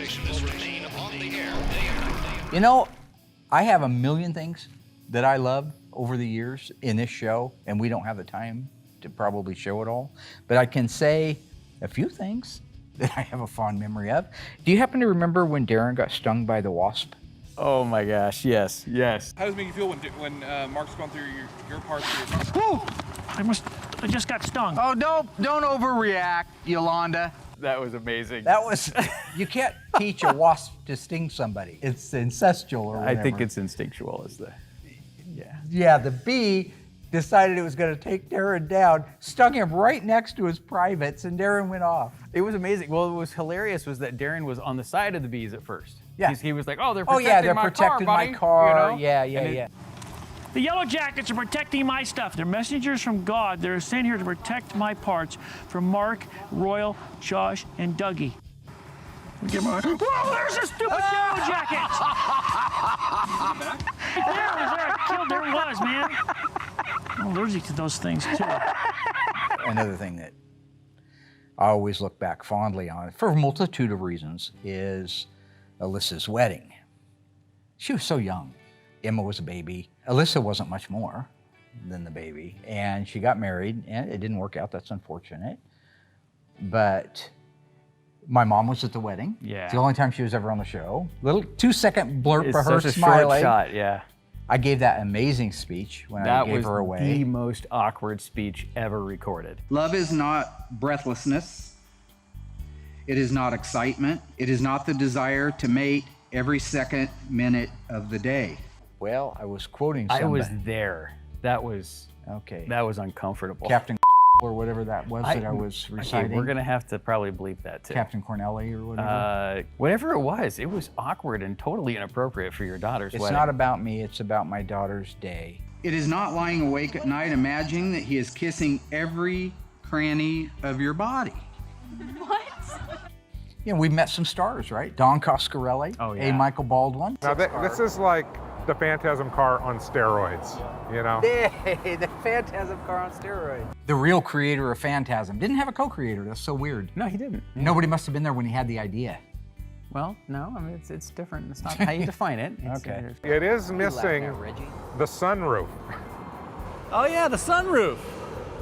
station will remain on the air day and night. You know, I have a million things that I love over the years in this show, and we don't have the time to probably show it all. But I can say a few things that I have a fond memory of. Do you happen to remember when Darren got stung by the wasp? Oh my gosh, yes, yes. How does it make you feel when Mark's going through your parts? Whew! I just got stung. Oh, don't overreact, Yolanda. That was amazing. That was, you can't teach a wasp to sting somebody. It's incestual or whatever. I think it's instinctual is the, yeah. Yeah, the bee decided it was going to take Darren down, stung him right next to his privates, and Darren went off. It was amazing. Well, what was hilarious was that Darren was on the side of the bees at first. Yeah. He was like, oh, they're Oh protecting yeah, they're my protecting car, my buddy. car. You know? Yeah, And yeah. The Yellow Jackets are protecting my stuff. They're messengers from God. They're sent here to protect my parts from Mark, Royal, Josh, and Dougie. Whoa, there's a stupid Yellow Jacket! There it was, man. I'm allergic to those things, too. Another thing that I always look back fondly on, for a multitude of reasons, is Alyssa's wedding. She was so young. Emma was a baby. Alyssa wasn't much more than the baby. And she got married, and it didn't work out. That's unfortunate. But my mom was at the wedding. Yeah. It's the only time she was ever on the show. Little 2-second blurb It's of her such a smiling. short shot, yeah. I gave that amazing speech when I gave her away. That was the most awkward speech ever recorded. Love is not breathlessness. It is not excitement. It is not the desire to mate every second, minute of the day. Well, I was quoting somebody. I was there. That was uncomfortable. Captain or whatever that was that I was reciting. Okay, we're gonna have to probably bleep that too. Captain Cornelli or whatever. Whatever it was awkward and totally inappropriate for your daughter's It's wedding. not about me, it's about my daughter's day. It is not lying awake at night imagining that he is kissing every cranny of your body. What? You know, we've met some stars, right? Don Coscarelli, Oh, yeah. A. Michael Baldwin. Now, this is like the Phantasm car on steroids, you know? Hey, the Phantasm car on steroids. The real creator of Phantasm. Didn't have a co-creator, that's so weird. No, he didn't. Nobody must have been there when he had the idea. Well, no, I mean, it's different. It's not how you define it. It's, Okay. It is missing the sunroof, Oh yeah, the sunroof.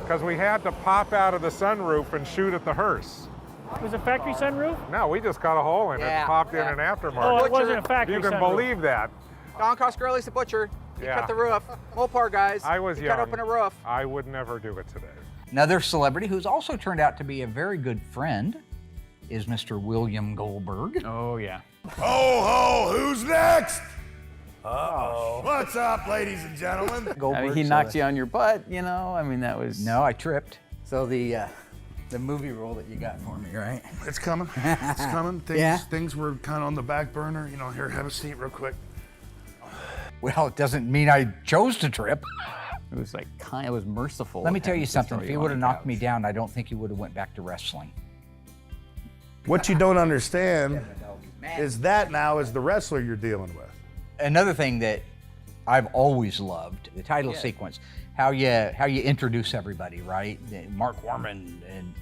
because we had to pop out of the sunroof and shoot at the hearse. It was a factory sunroof? No, we just cut a hole in it Yeah, and popped in yeah. an aftermarket. Oh, it wasn't a factory You can sunroof. believe that. Don Coscarelli's the butcher. He Yeah. cut the roof. Mopar guys. I was he young. cut open a roof. I would never do it today. Another celebrity who's also turned out to be a very good friend is Mr. William Goldberg. Oh yeah. Ho, ho, who's next? Uh-oh. What's up, ladies and gentlemen? I mean, he knocked you on your butt, you know? I mean, that was... No, I tripped. So the movie role that you got for me, right? It's coming. It's coming. Things were kind of on the back burner. You know, here, have a seat real quick. Well, it doesn't mean I chose to trip. It was like it was merciful. Let me tell you having to something. throw If he on would have the knocked couch. me down, I don't think he would have went back to wrestling. What you don't understand is that now is the wrestler you're dealing with. Another thing that I've always loved, the title sequence, how you introduce everybody, right? Mark Warman and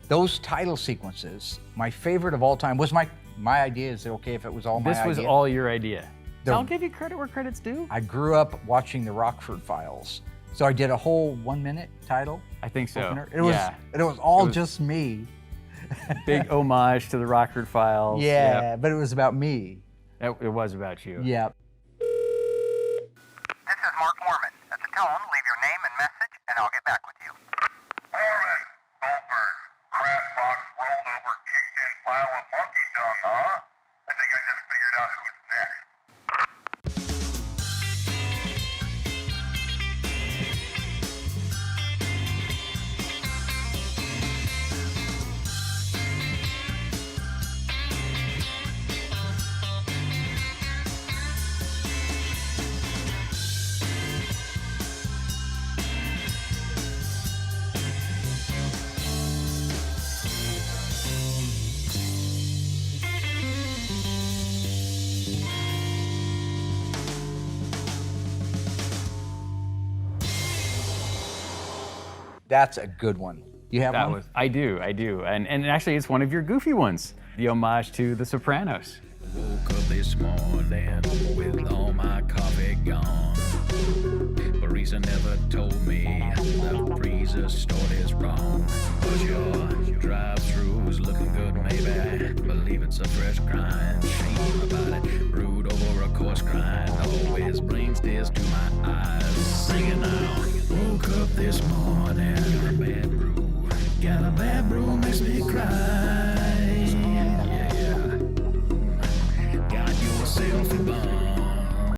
those title sequences. My favorite of all time was my idea. Is it okay if it was all my idea? This was all your idea. The- I'll give you credit where credit's due. I grew up watching the Rockford Files, so I did a whole 1-minute title. I think so. opener. It was all just me. Big homage to the Rockford Files. Yeah, Yep. but it was about me. It was about you. Yeah. This is Mark Warman. At the tone, leave your name and message, and I'll get back with you. Warman, Goldberg, crap box rolled over, kicked in pile of monkey dung, huh? I think I just figured out who's next. That's a good one. You have That one? was, I do, and actually it's one of your goofy ones, the homage to The Sopranos. Woke up this morning with all my coffee gone. Marisa never told me the freezer store is wrong. But your drive-thru's looking good, maybe. Believe it's a fresh grind. Shame about it. Brewed over a coarse grind. Always brings tears to my eyes. Sing it now. Woke up this morning